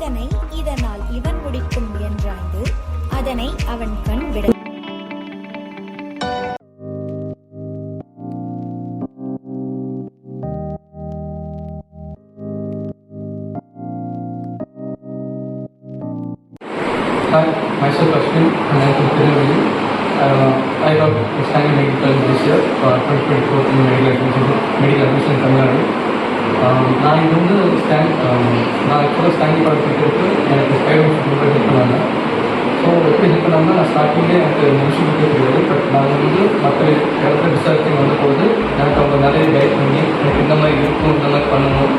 இதனால் இவன் முடிக்கும் என்றாய்ந்து அதனை அவன் கண் விட Hi, myself Ashwin and I'm from Tirunelveli. I got standing medical this year, 2024 in medical admission in Tamil Nadu. நான் இங்கே வந்து நான் ஆக்சுவலாக ஸ்டாண்டிங் பார்த்துட்டு எனக்கு ஸ்பைரோஸ் ரொம்ப ஹெல்ப் பண்ணாங்க. ஸோ எப்படி ஹெல்ப் பண்ணாங்கன்னா நான் ஸ்டார்டிங்கே எனக்கு மென்ஷன் கொடுக்க தெரியாது. பட் நான் வந்து மற்ற இடத்துல விசாரிச்சு வந்தபோது எனக்கு அவங்க நிறைய கைட் பண்ணி எனக்கு இந்த மாதிரி இருக்கும், இந்த மாதிரி பண்ணணும்,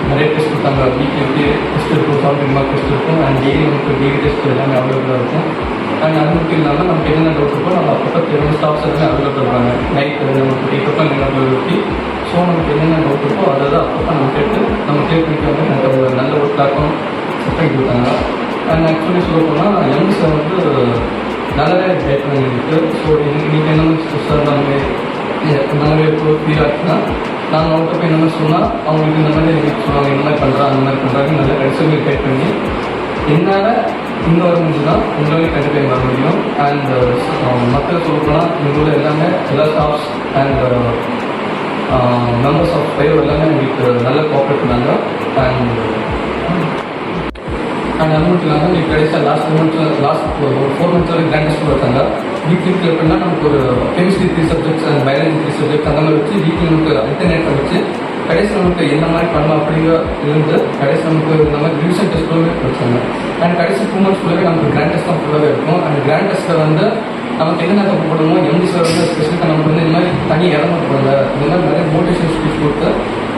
நிறைய டெஸ்ட் கொடுத்தாங்க. வீக்லி டெஸ்ட் இருக்கும், சாஃப்ட்வேர் மார்க் டெஸ்ட் இருக்கும், அண்ட் டெய்லி நமக்கு டெய்லி டெஸ்ட் எல்லாமே அவைலபிளாக இருக்கும். அண்ட் அது மட்டும் இல்லாமல் நமக்கு என்னென்ன டவுட் இருக்கோ நம்ம அப்பப்போ தெரிஞ்ச ஸ்டாஃப்ஸ் எல்லாமே அவைலபிள் இருப்பாங்க. நைட் நமக்கு 8 o'clock நினைவு. ஸோ நமக்கு என்னென்ன டவுட் இருக்கோ அதை தான் அப்பப்போ நம்ம கேட்டு நம்ம கிளியர் பண்ணிக்காம எனக்கு ஒரு நல்ல ஒரு பிளாட்ஃபார்ம் செட் பண்ணி கொடுத்தாங்க. அண்ட் ஆக்சுவலி சொல்ல போனால் எம்எஸ்ஸை வந்து நல்லாவே கைட் பண்ணிருக்கு. ஸோ நீங்கள் என்ன ஸ்ட்ரெஸ்ஸாக இருந்தாலுமே நல்லாவே இப்போ ஃபீல் ஆச்சுன்னா நாங்கள் அவங்கள்ட்ட போய் என்ன மாதிரி சொன்னால் அவங்களுக்கு இந்த மாதிரி எனக்கு சொல்லுவாங்க, இந்த மாதிரி பண்ணுறாங்க, அந்த மாதிரி பண்ணுறாங்க, நல்லா கடைசி கைட் பண்ணி என்னால் இங்கே வர முடிஞ்சுன்னா உங்களாலே கண்டிப்பாக வர முடியும். அண்ட் மக்கள் சொல்லப்போனால் எங்களோட எல்லாமே எல்லா staffs and members of five எல்லாமே எங்களுக்கு நல்ல கோஆப்ரேட் பண்ணாங்க. அண்ட் அது மட்டும் இல்லாமல் நீங்கள் கடைசியாக லாஸ்ட் ஒரு 4 months வரை கிராண்ட் டெஸ்ட் வைத்தாங்க. வீக்லி எப்படின்னா நமக்கு ஒரு chemistry 3 subjects and biology 3 subjects அந்த மாதிரி வச்சு வீக்லி நமக்கு அல்டர்னேட் வச்சு கடைசி நமக்கு என்ன மாதிரி பண்ணலாம் அப்படிங்கிற இருந்து கடைசி நமக்கு இந்த மாதிரி ரிவிஷன் டெஸ்ட்களுமே வச்சாங்க. அண்ட் கடைசி 2 months ஃபுல்லாகவே நமக்கு கிராண்ட் டெஸ்ட் தான் ஃபுல்லாகவே இருக்கும். அண்ட் கிராண்ட் டெஸ்ட்டில் வந்து நமக்கு என்னென்ன தப்பு போடணுமோ எம்டி சார் வந்து ஸ்பெசிஃபிக்காக நமக்கு வந்து இந்த மாதிரி தனி இடம் போடுங்க, இந்த மாதிரி நிறைய மோட்டிவேஷன் ஸ்பீச் கொடுத்து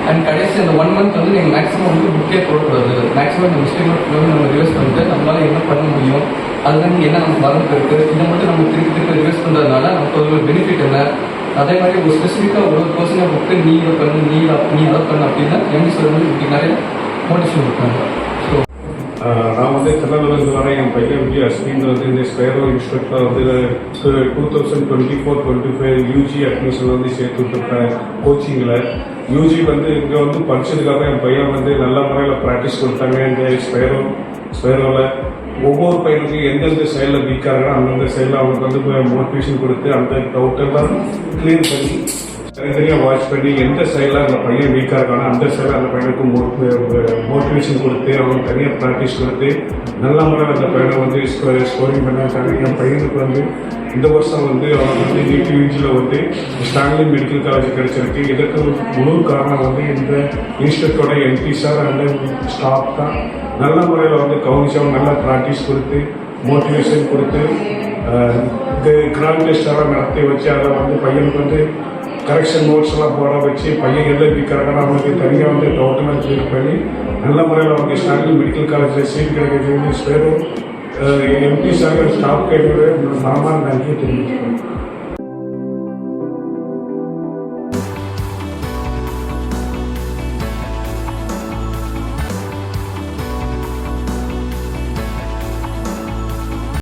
அண்ட் கடைசி அந்த 1 month வந்து நீங்கள் மேக்ஸிமம் வந்து புக்கே போடக்கூடாது. மேக்ஸிமம் இந்த மிஸ்டேக் ஃபுல்லாக நம்ம ரிவைஸ் பண்ணிட்டு நம்மளால் என்ன பண்ண முடியும், அதுதான் என்ன நமக்கு மறந்து இருக்குது, இதை மட்டும் நம்ம திருப்பி ரிவைஸ் பண்ணுறதுனால நமக்கு ஒரு பெனிஃபிட் என்ன, அதே மாதிரி ஒரு ஸ்பெசிஃபிக்காக ஒரு பர்சனை புக்கு நீ இதை பண்ணு, நீ அதை பண்ணு அப்படின்னா எம்டி சார் வந்து இப்படி நிறைய மோட்டிவேஷன் கொடுத்தாங்க. நான் வந்து திருநெல்வேலிருந்து வரேன். என் பையன் வந்து அஸ்வின் வந்து இந்த ஸ்பைரோ இன்ஸ்டியூட்டில் வந்து 2024-25 யூஜி அட்மிஷன் வந்து சேர்த்து விட்டுருக்கேன் கோச்சிங்கில். யூஜி வந்து இங்கே வந்து படிச்சதுக்காக என் பையன் வந்து நல்ல முறையில் ப்ராக்டிஸ் கொடுத்தாங்க. இந்த ஸ்பைரோவில் ஒவ்வொரு பையனுக்கும் எந்தெந்த சைடில் வீக்காக இருக்கோ அந்தந்த சைடில் அவனுக்கு வந்து மோட்டிவேஷன் கொடுத்து அந்த டவுட்டெல்லாம் கிளியர் பண்ணி தனித்தனியாக வாட்ச் பண்ணி எந்த சைடில் அந்த பையன் வீக்காக இருக்கானோ அந்த சைடில் அந்த பையனுக்கு மோட்டிவேஷன் கொடுத்து அவனுக்கு தனியாக ப்ராக்டிஸ் கொடுத்து நல்ல முறையில் அந்த பையனை வந்து ஸ்கோரிங் பண்ணிருக்காங்க. என் பையனுக்கு வந்து இந்த வருஷம் வந்து அவனுக்கு வந்து யூஜியில் வந்து ஸ்டான்லி மெடிக்கல் காலேஜ் கிடைச்சிருக்கு. இதற்கு முழு காரணம் வந்து இந்த இன்ஸ்டியூட்டோட எம்பி சார் அந்த ஸ்டாஃப் தான் நல்ல முறையில் வந்து கவுன்சிலும் நல்லா ப்ராக்டிஸ் கொடுத்து மோட்டிவேஷன் கொடுத்து கிராண்ட் டெஸ்டெல்லாம் நடத்தி வச்சு அதை வந்து பையனுக்கு வந்து கரெக்ஷன் நோட்ஸ் எல்லாம் போட வச்சு பையன் எதை வீக்காக அவனுக்கு தனியாக வந்து டவுட்டெல்லாம் கிளியர் பண்ணி நல்ல முறையில் அவங்க ஸ்டான்லி மெடிக்கல் காலேஜில் சீட் கிடைக்கிறது ஸ்பேரும் எம்பி சார் ஸ்டாஃப் கையோட மனமான நன்றியை தெரிவிச்சுக்கணும்.